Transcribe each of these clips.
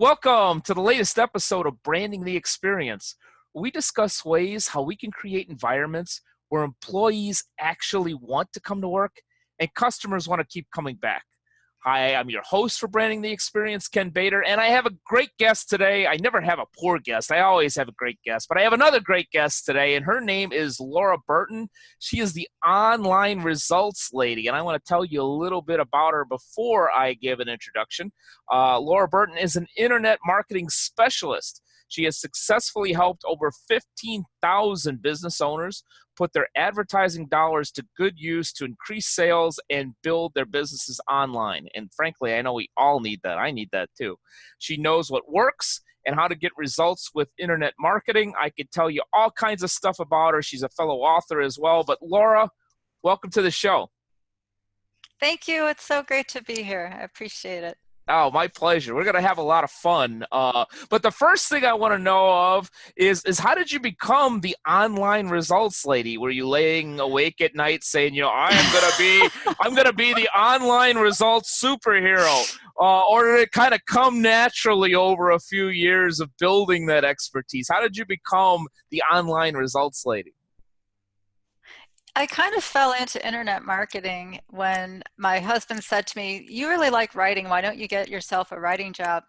Welcome to the latest episode of Branding the Experience. We discuss ways how we can create environments where employees actually want to come to work and customers want to keep coming back. Hi, I'm your host for Branding the Experience, Ken Bader, and I have a great guest today. I never have a poor guest. I always have a great guest, but I have another great guest today, and her name is Laura Burton. She is the online results lady, and I want to tell you a little bit about her before I give an introduction. Laura Burton is an internet marketing specialist. She has successfully helped over 15,000 business owners put their advertising dollars to good use to increase sales and build their businesses online. And frankly, I know we all need that. I need that too. She knows what works and how to get results with internet marketing. I could tell you all kinds of stuff about her. She's a fellow author as well. But Laura, welcome to the show. Thank you. It's so great to be here. I appreciate it. Oh, my pleasure. We're going to have a lot of fun. But the first thing I want to know of is how did you become the online results lady? Were you laying awake at night saying, I'm going to be the online results superhero? Or did it kind of come naturally over a few years of building that expertise? How did you become the online results lady? I kind of fell into internet marketing when my husband said to me, "You really like writing. Why don't you get yourself a writing job?"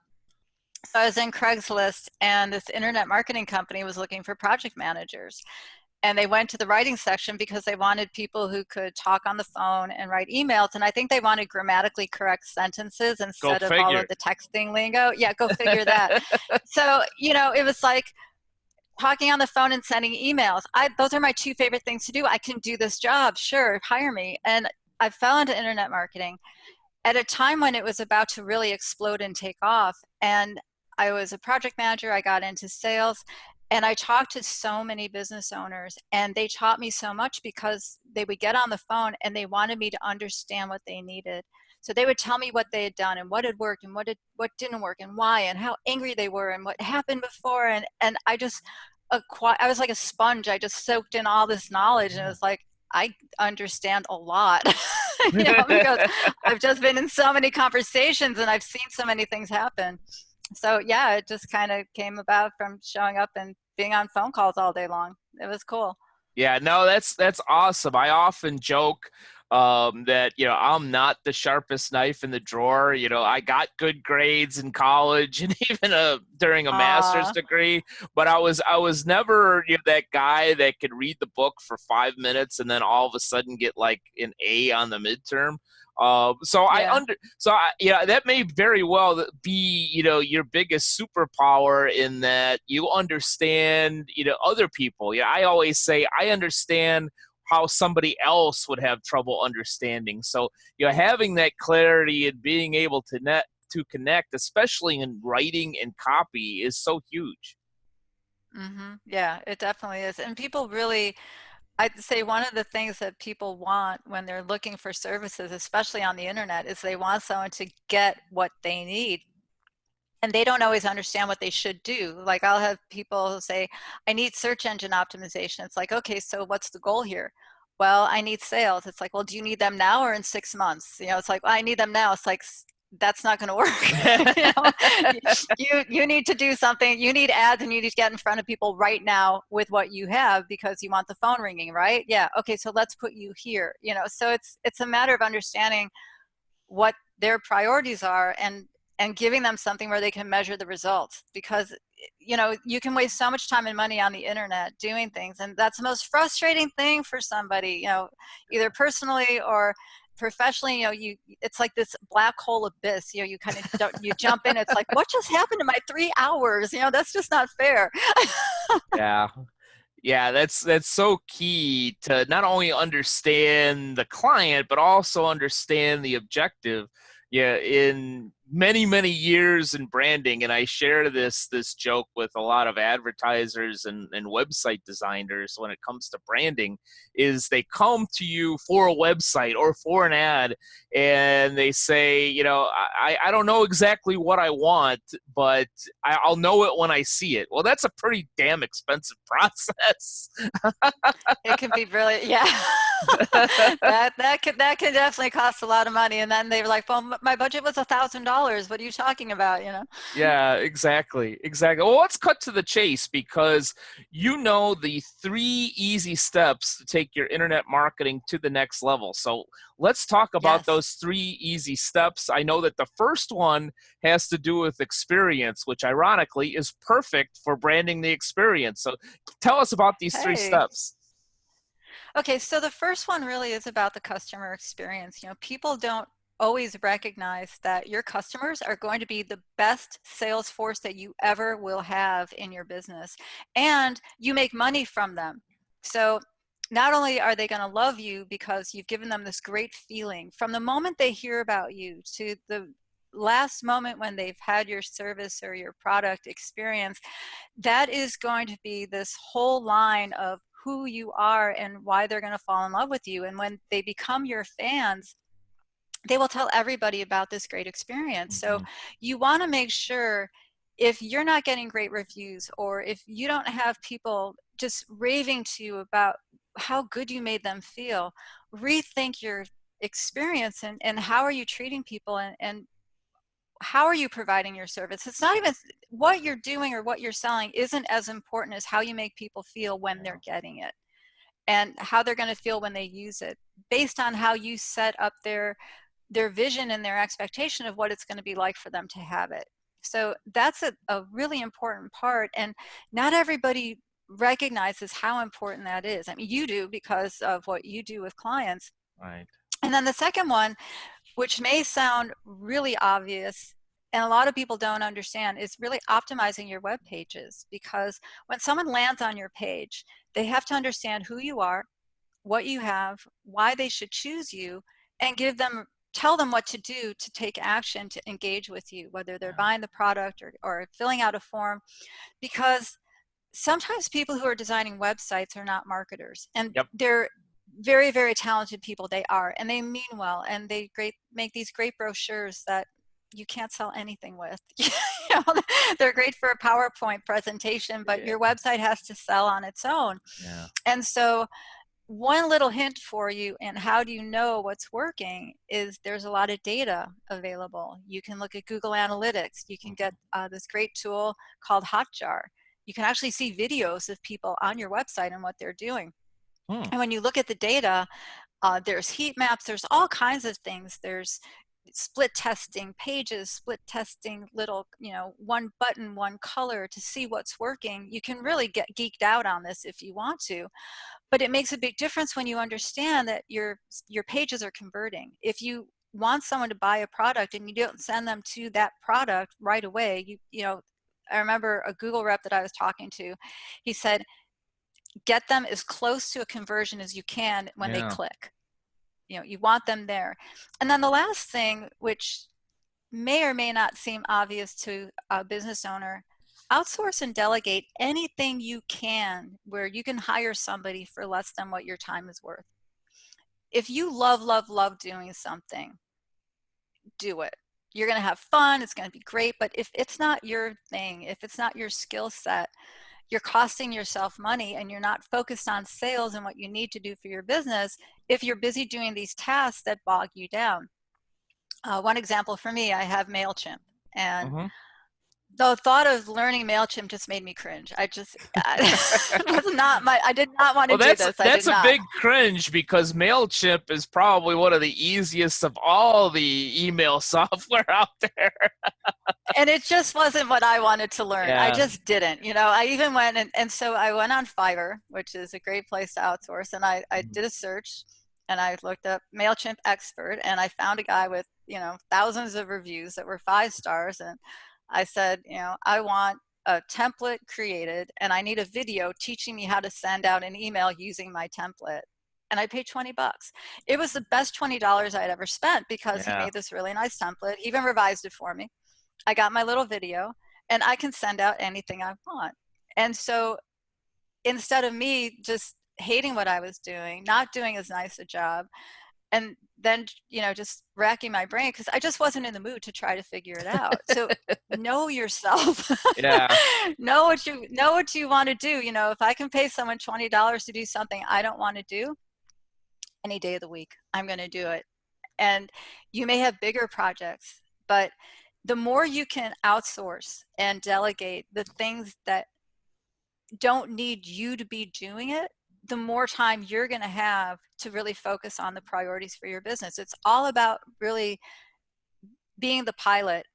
So I was in Craigslist, and this internet marketing company was looking for project managers. And they went to the writing section because they wanted people who could talk on the phone and write emails. And I think they wanted grammatically correct sentences instead of all of the texting lingo. Yeah, go figure that. So, it was like, talking on the phone and sending emails. Those are my two favorite things to do. I can do this job. Sure, hire me. And I fell into internet marketing at a time when it was about to really explode and take off. And I was a project manager. I got into sales. And I talked to so many business owners. And they taught me so much because they would get on the phone and they wanted me to understand what they needed. So they would tell me what they had done and what had worked and what didn't work and why and how angry they were and what happened before. And I was like a sponge. I just soaked in all this knowledge, and it was like, I understand a lot, because I've just been in so many conversations and I've seen so many things happen. So yeah, it just kind of came about from showing up and being on phone calls all day long. It was cool. Yeah, no, that's awesome. I often joke that, I'm not the sharpest knife in the drawer. I got good grades in college and even during a master's degree, but I was never that guy that could read the book for 5 minutes and then all of a sudden get like an A on the midterm. That may very well be, your biggest superpower in that you understand, other people. I always say I understand how somebody else would have trouble understanding. So, having that clarity and being able to connect, especially in writing and copy, is so huge. Mm-hmm. Yeah, it definitely is. And people really, I'd say one of the things that people want when they're looking for services, especially on the internet, is they want someone to get what they need. And they don't always understand what they should do. Like I'll have people say, I need search engine optimization. It's like, okay, so what's the goal here? Well, I need sales. It's like, well, do you need them now or in 6 months? It's like, well, I need them now. It's like, that's not going to work. You need to do something. You need ads and you need to get in front of people right now with what you have because you want the phone ringing, right? Yeah. Okay. So let's put you here, so it's a matter of understanding what their priorities are and giving them something where they can measure the results, because you can waste so much time and money on the internet doing things, and that's the most frustrating thing for somebody, either personally or professionally. It's like this black hole abyss. You kind of you jump in. It's like, what just happened to my 3 hours? That's just not fair. Yeah, that's so key to not only understand the client but also understand the objective. Yeah, in many years in branding, and I share this joke with a lot of advertisers and website designers when it comes to branding, is they come to you for a website or for an ad and they say, I don't know exactly what I want, but I'll know it when I see it. Well, that's a pretty damn expensive process. It can be really, yeah. That can definitely cost a lot of money. And then they were like, well, my budget was $1,000. What are you talking about? Yeah, exactly. Exactly. Well, let's cut to the chase because you know the 3 easy steps to take your internet marketing to the next level. So let's talk about Yes. those 3 easy steps. I know that the first one has to do with experience, which ironically is perfect for branding the experience. So tell us about these three Hey. steps. Okay, so the first one really is about the customer experience. People don't always recognize that your customers are going to be the best sales force that you ever will have in your business, and you make money from them. So not only are they going to love you because you've given them this great feeling from the moment they hear about you to the last moment when they've had your service or your product experience, that is going to be this whole line of who you are and why they're going to fall in love with you. And when they become your fans, they will tell everybody about this great experience. So Mhm. you want to make sure, if you're not getting great reviews, or if you don't have people just raving to you about how good you made them feel, rethink your experience, and how are you treating people, and how are you providing your service. It's not even what you're doing or what you're selling isn't as important as how you make people feel when Yeah. they're getting it, and how they're going to feel when they use it, based on how you set up their vision and their expectation of what it's going to be like for them to have it. So that's a really important part, and not everybody recognizes how important that is. I mean, you do, because of what you do with clients. Right. And then the second one, which may sound really obvious and a lot of people don't understand, is really optimizing your web pages. Because when someone lands on your page, they have to understand who you are, what you have, why they should choose you, and tell them what to do to take action to engage with you, whether they're Yeah. buying the product or filling out a form. Because sometimes people who are designing websites are not marketers, and Yep. they're very, very talented people. They are, and they mean well, and make these great brochures that you can't sell anything with. They're great for a PowerPoint presentation, but Yeah. your website has to sell on its own. Yeah. And so one little hint for you, and how do you know what's working, is there's a lot of data available. You can look at Google Analytics. You can get Mhm. this great tool called Hotjar. You can actually see videos of people on your website and what they're doing. Hmm. And when you look at the data, there's heat maps, there's all kinds of things. There's split testing pages, split testing little, one button, one color to see what's working. You can really get geeked out on this if you want to, but it makes a big difference when you understand that your pages are converting. If you want someone to buy a product and you don't send them to that product right away, I remember a Google rep that I was talking to. He said, get them as close to a conversion as you can when they Yeah. click. You want them there. And then the last thing, which may or may not seem obvious to a business owner, outsource and delegate anything you can where you can hire somebody for less than what your time is worth. If you love, love, love doing something, do it. You're going to have fun. It's going to be great. But if it's not your thing, if it's not your skill set, you're costing yourself money, and you're not focused on sales and what you need to do for your business if you're busy doing these tasks that bog you down. One example for me, I have MailChimp, and Hmm. the thought of learning MailChimp just made me cringe. I did not want to Well, do that's this. I did that's a not. big cringe because Mailchimp is probably one of the easiest of all the email software out there. And it just wasn't what I wanted to learn. I Yeah. just didn't. I even went, and so I went on Fiverr, which is a great place to outsource. And I Mhm. did a search, and I looked up MailChimp expert, and I found a guy with, thousands of reviews that were 5 stars. And I said, I want a template created, and I need a video teaching me how to send out an email using my template. And I paid $20. It was the best $20 I'd ever spent, because he Yeah. made this really nice template. He even revised it for me. I got my little video, and I can send out anything I want. And so instead of me just hating what I was doing, not doing as nice a job, and then, just racking my brain because I just wasn't in the mood to try to figure it out. So know yourself. Yeah. know what you want to do. If I can pay someone $20 to do something I don't want to do, any day of the week. I'm going to do it. And you may have bigger projects, but the more you can outsource and delegate the things that don't need you to be doing it, the more time you're going to have to really focus on the priorities for your business. It's all about really being the pilot.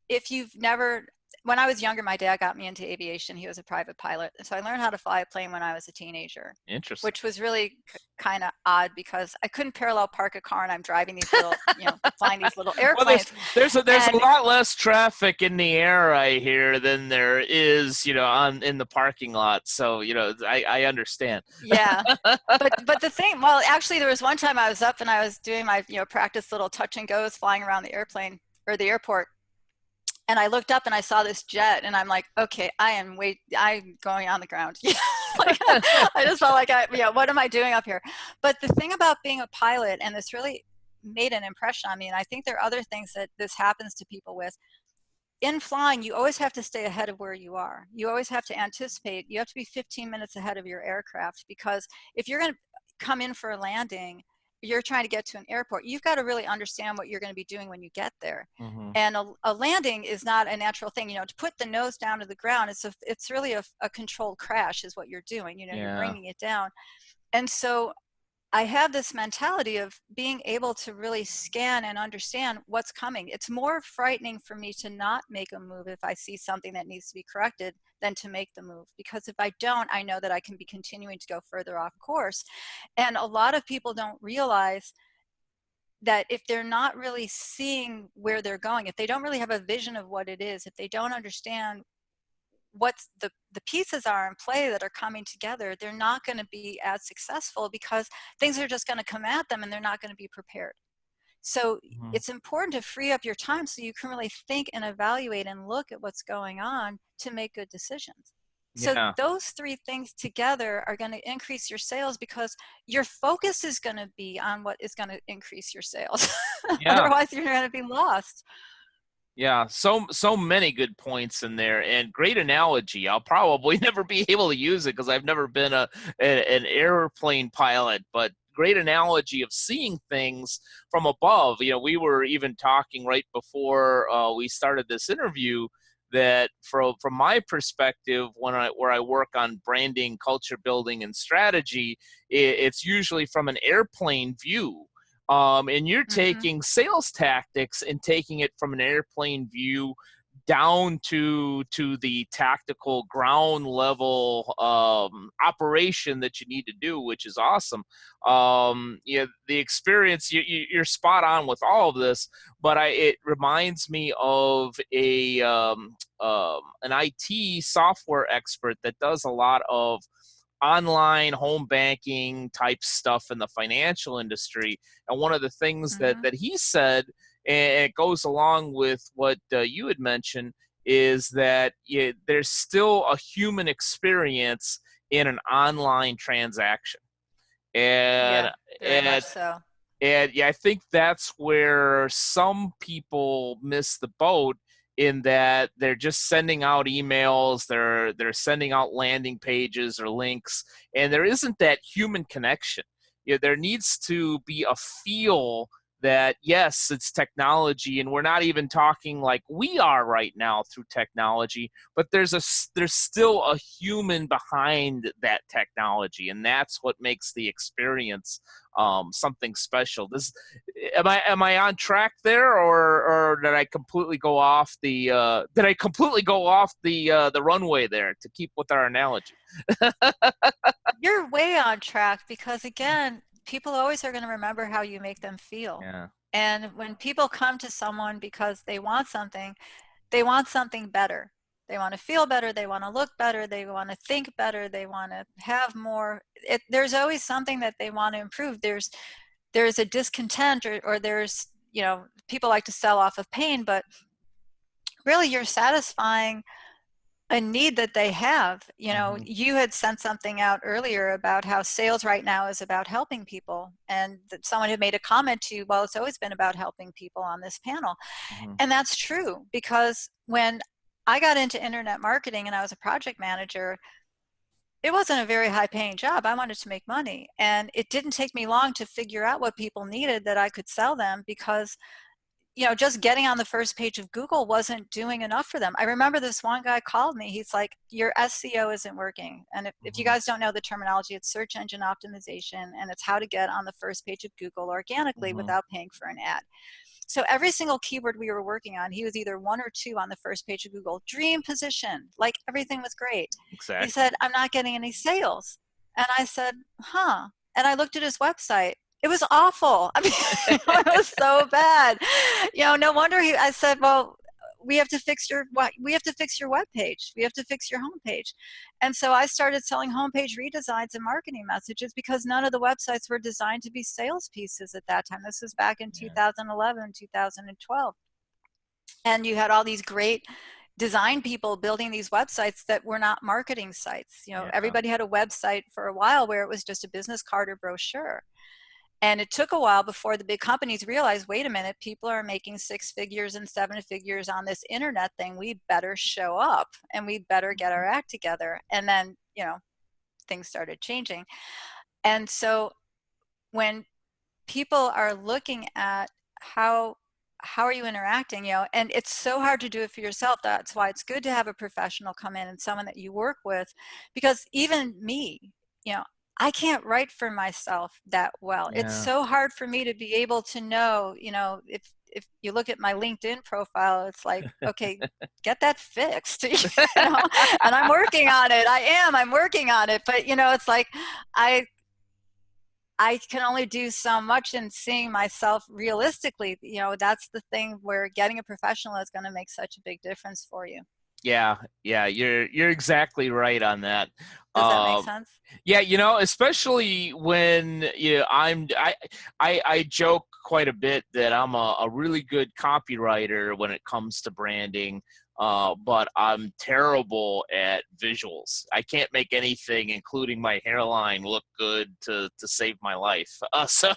If you've never, when I was younger, my dad got me into aviation. He was a private pilot. So I learned how to fly a plane when I was a teenager, Interesting. which was really kind of odd because I couldn't parallel park a car and I'm driving these little, flying these little Well, airplanes. there's a And lot less traffic in the air, I hear, than there is, in the parking lot. So, I understand. yeah, but the thing, well, actually there was one time I was up and I was doing my, practice little touch and goes flying around the airplane or the airport. And I looked up and I saw this jet and I'm like, okay, I'm going on the ground. Like, I just felt like, what am I doing up here? But the thing about being a pilot, and this really made an impression on me, and I think there are other things that this happens to people with, in flying, you always have to stay ahead of where you are. You always have to anticipate. You have to be 15 minutes ahead of your aircraft, because if you're going to come in for a landing, you're trying to get to an airport, you've got to really understand what you're going to be doing when you get there. Mm-hmm. And a landing is not a natural thing. To put the nose down to the ground, it's really a controlled crash is what you're doing. You're Yeah. bringing it down. And so I have this mentality of being able to really scan and understand what's coming. It's more frightening for me to not make a move if I see something that needs to be corrected than to make the move. Because if I don't, I know that I can be continuing to go further off course. And a lot of people don't realize that if they're not really seeing where they're going, if they don't really have a vision of what it is, if they don't understand what the pieces are in play that are coming together, they're not going to be as successful, because things are just going to come at them and they're not going to be prepared. So Mm-hmm. it's important to free up your time so you can really think and evaluate and look at what's going on to make good decisions. So Yeah. those three things together are going to increase your sales, because your focus is going to be on what is going to increase your sales. Yeah. Otherwise, you're going to be lost. Yeah, so many good points in there, and great analogy. I'll probably never be able to use it because I've never been an airplane pilot, but great analogy of seeing things from above. We were even talking right before we started this interview that from my perspective, where I work on branding, culture building, and strategy, it's usually from an airplane view. And you're Mm-hmm. taking sales tactics and taking it from an airplane view down to the tactical ground level operation that you need to do, which is awesome. The experience, you're spot on with all of this, but it reminds me of an IT software expert that does a lot of online home banking type stuff in the financial industry. And one of the things that Mm-hmm. that he said, and it goes along with what you had mentioned, is that there's still a human experience in an online transaction. And Yeah, very much and so. and yeah, I think that's where some people miss the boat, in that they're just sending out emails, they're sending out landing pages or links, and there isn't that human connection. There needs to be a feel that, yes, it's technology, and we're not even talking like we are right now through technology, but there's still a human behind that technology, and that's what makes the experience something special. Am I on track there, or did I completely go off the runway there, to keep with our analogy? You're way on track, because again, people always are going to remember how you make them feel. Yeah. And when people come to someone because they want something better. They want to feel better, they want to look better, they want to think better, they want to have more. There's always something that they want to improve. There's a discontent, or there's, people like to sell off of pain, but really you're satisfying a need that they have. Mm-hmm. You had sent something out earlier about how sales right now is about helping people, and that someone had made a comment to you, well, it's always been about helping people on this panel. Mm-hmm. And that's true, because when I got into internet marketing and I was a project manager, it wasn't a very high paying job. I wanted to make money. And it didn't take me long to figure out what people needed that I could sell them, because just getting on the first page of Google wasn't doing enough for them. I remember this one guy called me. He's like, your SEO isn't working. And if you Mhm. guys don't know the terminology, it's search engine optimization, and it's how to get on the first page of Google organically Mhm. without paying for an ad. So every single keyword we were working on, he was either 1 or 2 on the first page of Google. Dream position, like everything was great. He Exactly. said, I'm not getting any sales. And I said, huh. And I looked at his website. It was awful. I mean, it was so bad. No wonder I said, well, we have to fix your web page. We have to fix your homepage. And so I started selling homepage redesigns and marketing messages, because none of the websites were designed to be sales pieces at that time. This was back in Yeah. 2011, 2012. And you had all these great design people building these websites that were not marketing sites. Yeah. Everybody had a website for a while where it was just a business card or brochure. And it took a while before the big companies realized, wait a minute, people are making 6 figures and 7 figures on this internet thing. We better show up, and we better get our act together. And then, things started changing. And so when people are looking at how are you interacting, and it's so hard to do it for yourself. That's why it's good to have a professional come in and someone that you work with, because even me, you know I can't write for myself that well. It's Yeah. so hard for me to be able to know, if you look at my LinkedIn profile, it's like, okay, get that fixed. And I'm working on it. I'm working on it, but it's like I I can only do so much in seeing myself realistically. That's the thing where getting a professional is going to make such a big difference for you. Yeah, yeah, you're exactly right on that. Does that make Um, sense? yeah, especially when I joke quite a bit that I'm a really good copywriter when it comes to branding, but I'm terrible at visuals. I can't make anything, including my hairline, look good to save my life. So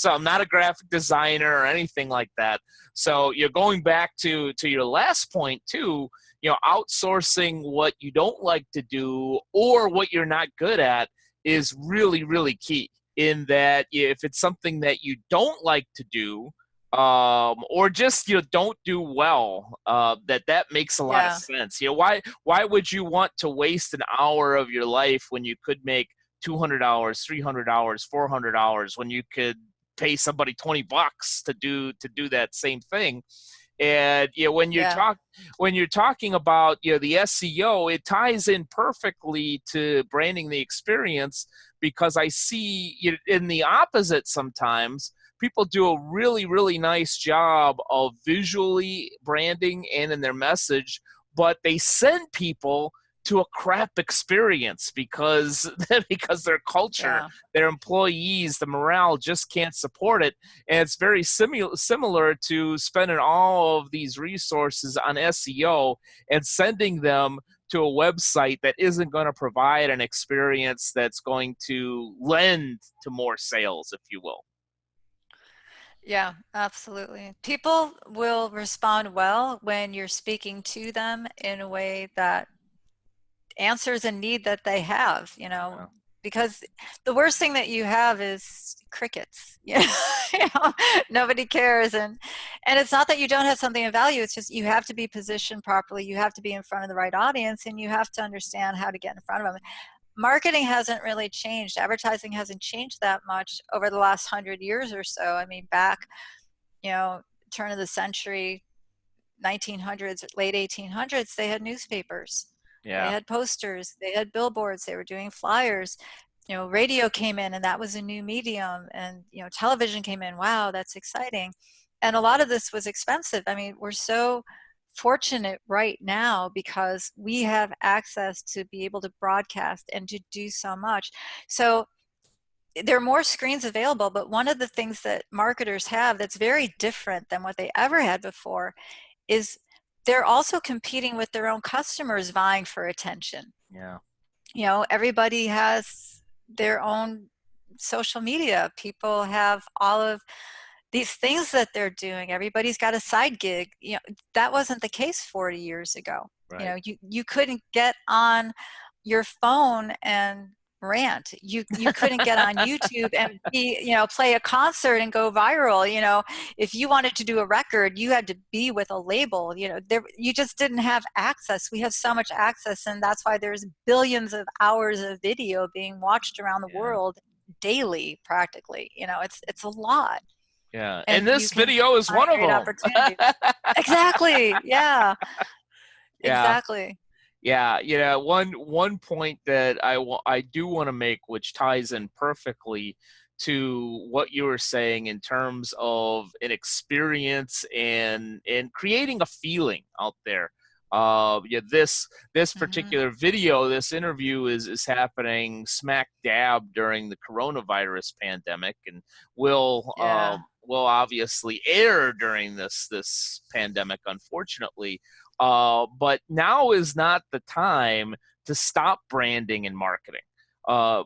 I'm not a graphic designer or anything like that. So you're going back to your last point too. Outsourcing what you don't like to do or what you're not good at is really, really key. In that, if it's something that you don't like to do, or just don't do well, that makes a lot of Yeah. sense. Why would you want to waste an hour of your life when you could make $200, $300, $400 when you could pay somebody $20 to do that same thing? And Yeah. when you're talking about the SEO, it ties in perfectly to branding the experience, because I see in the opposite sometimes people do a really, really nice job of visually branding and in their message, but they send people to a crap experience because because their culture, Yeah. their employees, the morale just can't support it. And it's very similar to spending all of these resources on SEO and sending them to a website that isn't going to provide an experience that's going to lend to more sales, if you will. Yeah, absolutely. People will respond well when you're speaking to them in a way that answers a need that they have, Yeah. because the worst thing that you have is crickets. You know, nobody cares. And it's not that you don't have something of value. It's just you have to be positioned properly. You have to be in front of the right audience, and you have to understand how to get in front of them. Marketing hasn't really changed. Advertising hasn't changed that much over the last 100 years or so. I mean, back, you know, turn of the century, 1900s, late 1800s, they had newspapers, they Yeah. had posters, they had billboards, they were doing flyers. Radio came in, and that was a new medium, and television came in. Wow, that's exciting. And a lot of this was expensive. I mean, we're so fortunate right now because we have access to be able to broadcast and to do so much. So there are more screens available, but one of the things that marketers have that's very different than what they ever had before is they're also competing with their own customers, vying for attention. Yeah. Everybody has their own social media. People have all of these things that they're doing. Everybody's got a side gig. That wasn't the case 40 years ago. Right. You couldn't get on your phone and rant. You couldn't get on YouTube and play a concert and go viral. If you wanted to do a record, you had to be with a label. You just didn't have access. We have so much access, and that's why there's billions of hours of video being watched around the Yeah. world daily, practically. It's a lot, Yeah. And and you this can video is find one of great them. opportunities. Exactly. Yeah. Yeah. Exactly. Yeah, one point that I do want to make, which ties in perfectly to what you were saying in terms of an experience and creating a feeling out there. Yeah, this Hmm. particular video, this interview is happening smack dab during the coronavirus pandemic, and Yeah. will obviously air during this pandemic, unfortunately. But now is not the time to stop branding and marketing.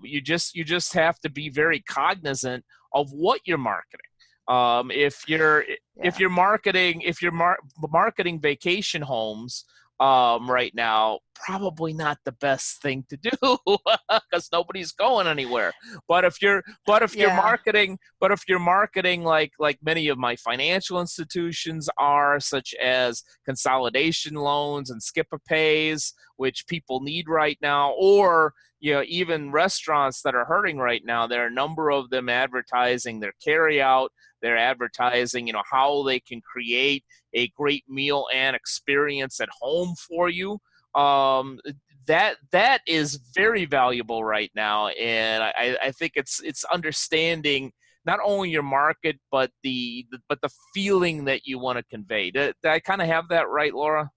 You just have to be very cognizant of what you're marketing. If Yeah. you're marketing marketing vacation homes right now, probably not the best thing to do because nobody's going anywhere. Yeah. But if you're marketing like many of my financial institutions are, such as consolidation loans and skip a pays, which people need right now, or even restaurants that are hurting right now, there are a number of them advertising their carry out. They're advertising how they can create a great meal and experience at home for you. um, that is very valuable right now, and I think it's understanding not only your market but the feeling that you want to convey. Did I kind of have that right, Laura?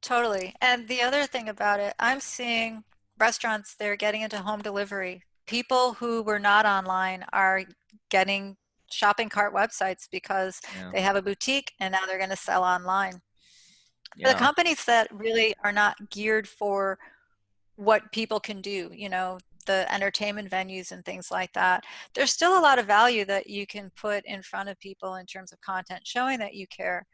Totally. And the other thing about it, I'm seeing restaurants, they're getting into home delivery. People who were not online are getting shopping cart websites because Yeah, they have a boutique and now they're going to sell online. The yeah, companies that really are not geared for what people can do, the entertainment venues and things like that, there's still a lot of value that you can put in front of people in terms of content showing that you care.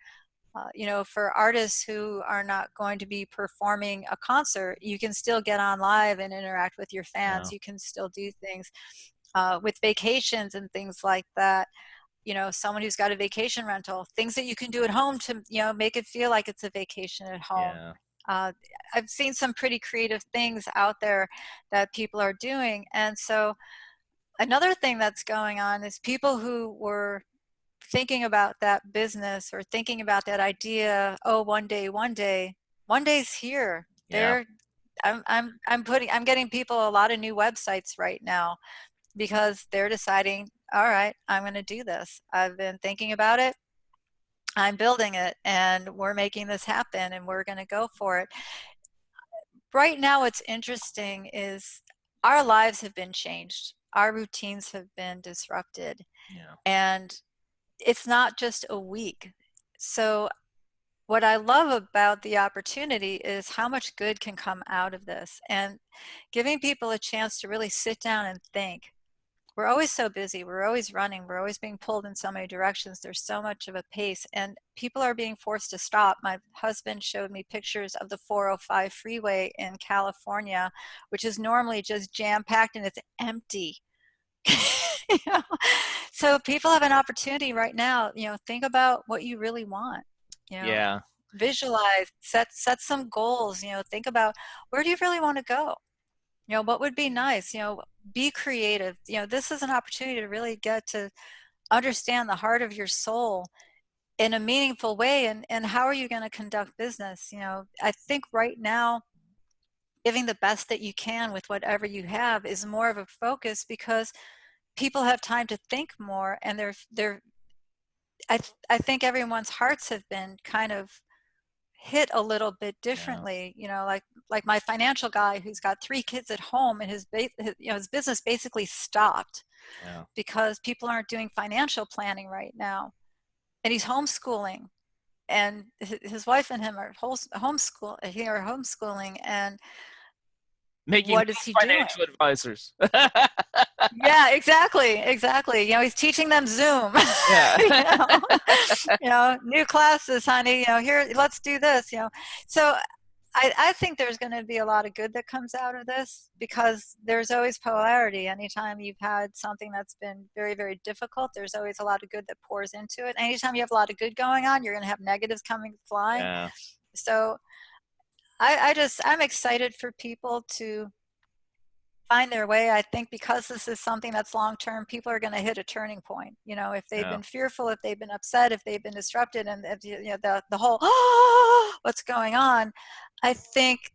For artists who are not going to be performing a concert, you can still get on live and interact with your yeah, fans. You can still do things with vacations and things like that. Someone who's got a vacation rental, things that you can do at home to, make it feel like it's a vacation at home. yeah, Uh, I've seen some pretty creative things out there that people are doing. And so another thing that's going on is people who were thinking about that business or thinking about that idea, oh, one day's here. yeah, I'm getting people a lot of new websites right now because they're deciding, all right, I'm going to do this. I've been thinking about it. I'm building it and we're making this happen and we're going to go for it. Right now, what's interesting is our lives have been changed. Our routines have been disrupted. yeah, And it's not just a week. So what I love about the opportunity is how much good can come out of this and giving people a chance to really sit down and think. We're always so busy. We're always running. We're always being pulled in so many directions. There's so much of a pace and people are being forced to stop. My husband showed me pictures of the 405 freeway in California, which is normally just jam-packed and it's empty. You know? So people have an opportunity right now, think about what you really want, you know, yeah, visualize, set some goals, think about where do you really want to go? What would be nice, be creative. This is an opportunity to really get to understand the heart of your soul in a meaningful way. And how are you going to conduct business? I think right now, giving the best that you can with whatever you have is more of a focus because people have time to think more and I think everyone's hearts have been kind of hit a little bit yeah, differently, like my financial guy who's got 3 kids at home and his business basically stopped yeah. because people aren't doing financial planning right now, and he's homeschooling, and his wife and him are homeschooling, and Making what is he good doing? financial advisors. Yeah, exactly. He's teaching them Zoom. Yeah. you know, new classes, honey. Here, let's do this. So I think there's going to be a lot of good that comes out of this because there's always polarity. Anytime you've had something that's been very, very difficult, there's always a lot of good that pours into it. Anytime you have a lot of good going on, you're going to have negatives coming flying. Yeah. So I'm excited for people to find their way. I think because this is something that's long term, people are going to hit a turning point. You know, if they've Yeah. been fearful, if they've been upset, if they've been disrupted, and if, you know, the whole what's going on, I think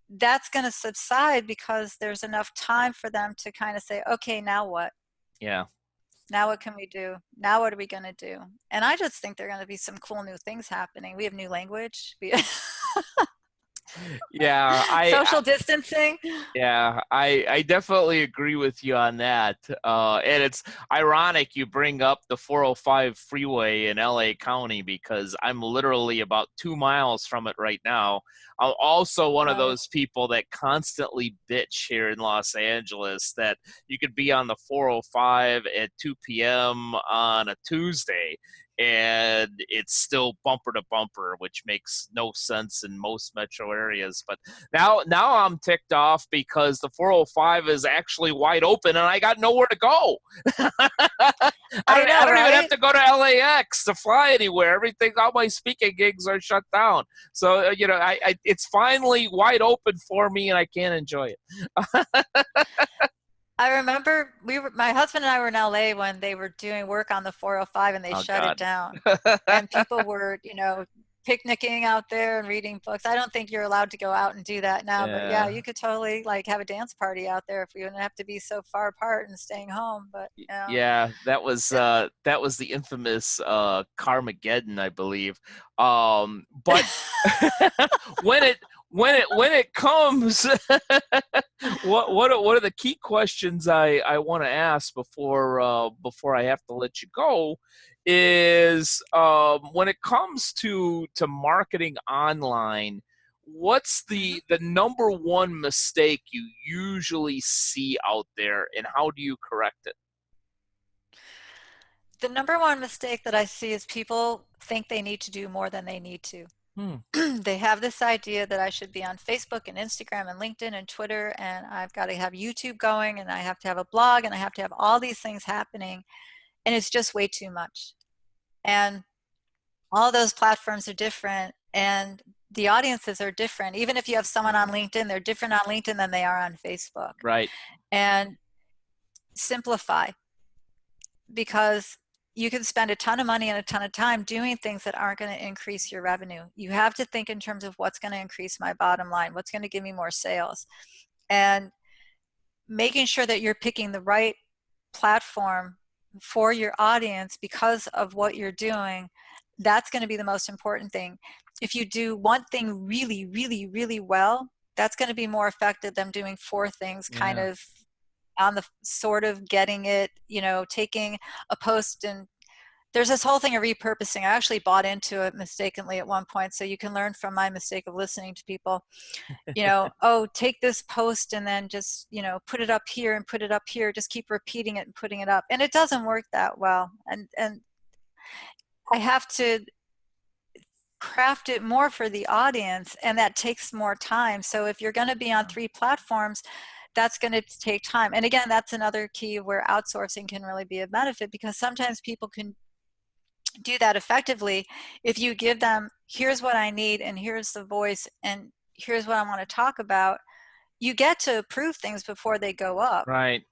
that's going to subside because there's enough time for them to kind of say, okay, now what? Yeah. Now what can we do? Now what are we going to do? And I just think there are going to be some cool new things happening. We have new language. Yeah. Social distancing. Yeah, I definitely agree with you on that. And it's ironic you bring up the 405 freeway in LA County because I'm literally about 2 miles from it right now. I'm also one of Right. those people that constantly bitch here in Los Angeles that you could be on the 405 at 2 p.m. on a Tuesday and it's still bumper to bumper, which makes no sense in most metro areas. But now I'm ticked off because the 405 is actually wide open and I got nowhere to go. I I know, don't even have right? to go to LAX to fly anywhere. Everything, all my speaking gigs are shut down. So it's finally wide open for me and I can't enjoy it. I remember my husband and I were in LA when they were doing work on the 405 and they Oh shut it God. down. And people were, picnicking out there and reading books. I don't think you're allowed to go out and do that now, but yeah, Yeah. you could totally like have a dance party out there if we wouldn't have to be so far apart and staying home. But Yeah, that was the infamous Carmageddon, I believe. But when it comes, what are the key questions I want to ask before I have to let you go is when it comes to marketing online, what's Mhm. the number one mistake you usually see out there, and how do you correct it? The number one mistake that I see is people think they need to do more than they need to. Hmm. They have this idea that I should be on Facebook and Instagram and LinkedIn and Twitter, and I've got to have YouTube going, and I have to have a blog, and I have to have all these things happening, and it's just way too much. And all those platforms are different, and the audiences are different. Even if you have someone on LinkedIn, they're different on LinkedIn than they are on Facebook. Right. And simplify, because you can spend a ton of money and a ton of time doing things that aren't going to increase your revenue. You have to think in terms of what's going to increase my bottom line, what's going to give me more sales, and making sure that you're picking the right platform for your audience because of what you're doing. That's going to be the most important thing. If you do one thing really, really, really well, that's going to be more effective than doing four things kind Yeah. of on the sort of getting it, taking a post. And there's this whole thing of repurposing. I actually bought into it mistakenly at one point. So you can learn from my mistake of listening to people, oh, take this post and then just, put it up here and put it up here. Just keep repeating it and putting it up. And it doesn't work that well. And I have to craft it more for the audience, and that takes more time. So if you're going to be on 3 platforms, that's going to take time. And again, that's another key where outsourcing can really be a benefit, because sometimes people can do that effectively if you give them, here's what I need and here's the voice and here's what I want to talk about. You get to approve things before they go up, Right.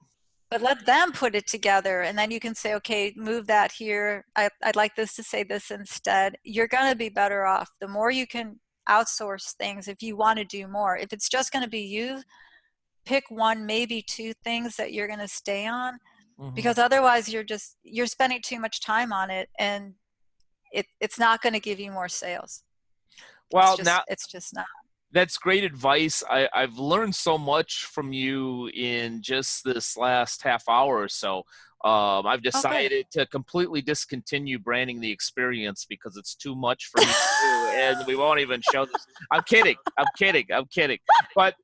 but let them put it together, and then you can say, okay, move that here. I'd like this to say this instead. You're going to be better off the more you can outsource things if you want to do more. If it's just going to be you, pick one, maybe two things that you're going to stay on, Hmm. because otherwise you're spending too much time on it, and it's not going to give you more sales. it's Well, just now it's just not. that's great advice. I've learned so much from you in just this last half hour or so. I've Oh, good. decided to completely discontinue branding the experience because it's too much for me to do, and we won't even show this. I'm kidding. I'm kidding. I'm kidding. But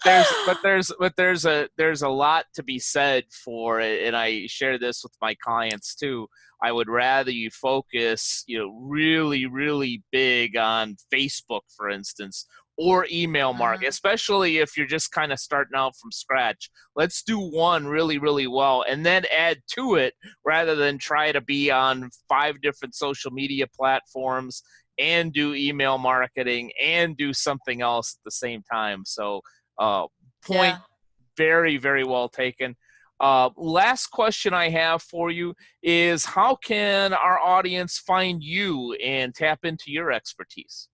there's a lot to be said for it, and I share this with my clients too. I would rather you focus, really, really big on Facebook, for instance, or email marketing, Mhm. especially if you're just kind of starting out from scratch. Let's do one really, really well and then add to it rather than try to be on 5 different social media platforms and do email marketing and do something else at the same time. So, point Yeah. very, very well taken. Last question I have for you is how can our audience find you and tap into your expertise?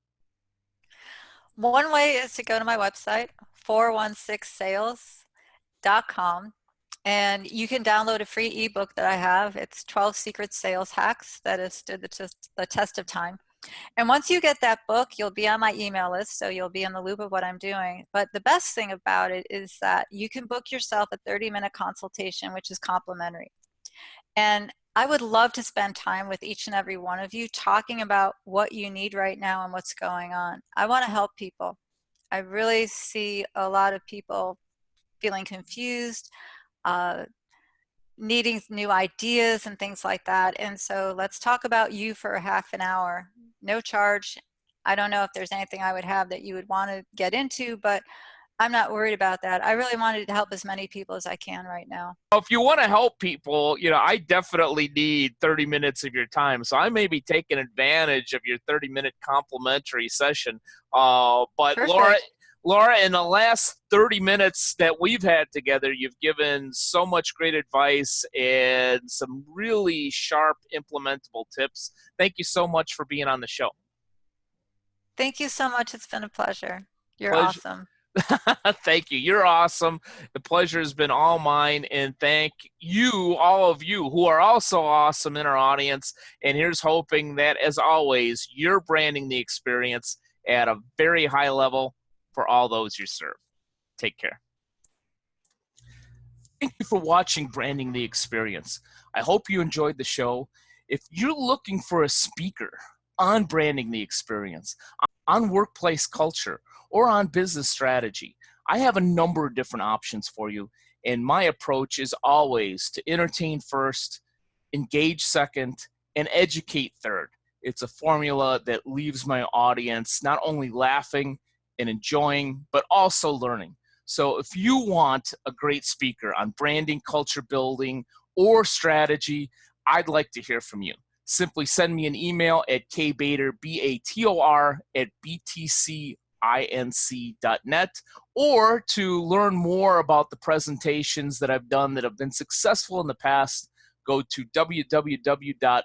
One way is to go to my website, 416sales.com, and you can download a free ebook that I have. It's 12 Secret Sales Hacks that has stood the test of time. And once you get that book, you'll be on my email list, so you'll be in the loop of what I'm doing. But the best thing about it is that you can book yourself a 30-minute consultation, which is complimentary. And I would love to spend time with each and every one of you talking about what you need right now and what's going on. I want to help people. I really see a lot of people feeling confused, uh, needing new ideas and things like that. And so let's talk about you for a half an hour. No charge. I don't know if there's anything I would have that you would want to get into, but I'm not worried about that. I really wanted to help as many people as I can right now. If you want to help people, I definitely need 30 minutes of your time. So I may be taking advantage of your 30-minute complimentary session. But Perfect. Laura, in the last 30 minutes that we've had together, you've given so much great advice and some really sharp implementable tips. Thank you so much for being on the show. Thank you so much. It's been a pleasure. You're Pleasure. awesome. Thank you. You're awesome. The pleasure has been all mine. And thank you, all of you who are also awesome in our audience. And here's hoping that, as always, you're branding the experience at a very high level for all those you serve. Take care. Thank you for watching Branding the Experience. I hope you enjoyed the show. If you're looking for a speaker on branding the experience, on workplace culture, or on business strategy, I have a number of different options for you. And my approach is always to entertain first, engage second, and educate third. It's a formula that leaves my audience not only laughing and enjoying, but also learning. So if you want a great speaker on branding, culture building, or strategy, I'd like to hear from you. Simply send me an email at kbator, B-A-T-O-R, at btcinc.net, or to learn more about the presentations that I've done that have been successful in the past, go to www.btcinc.net.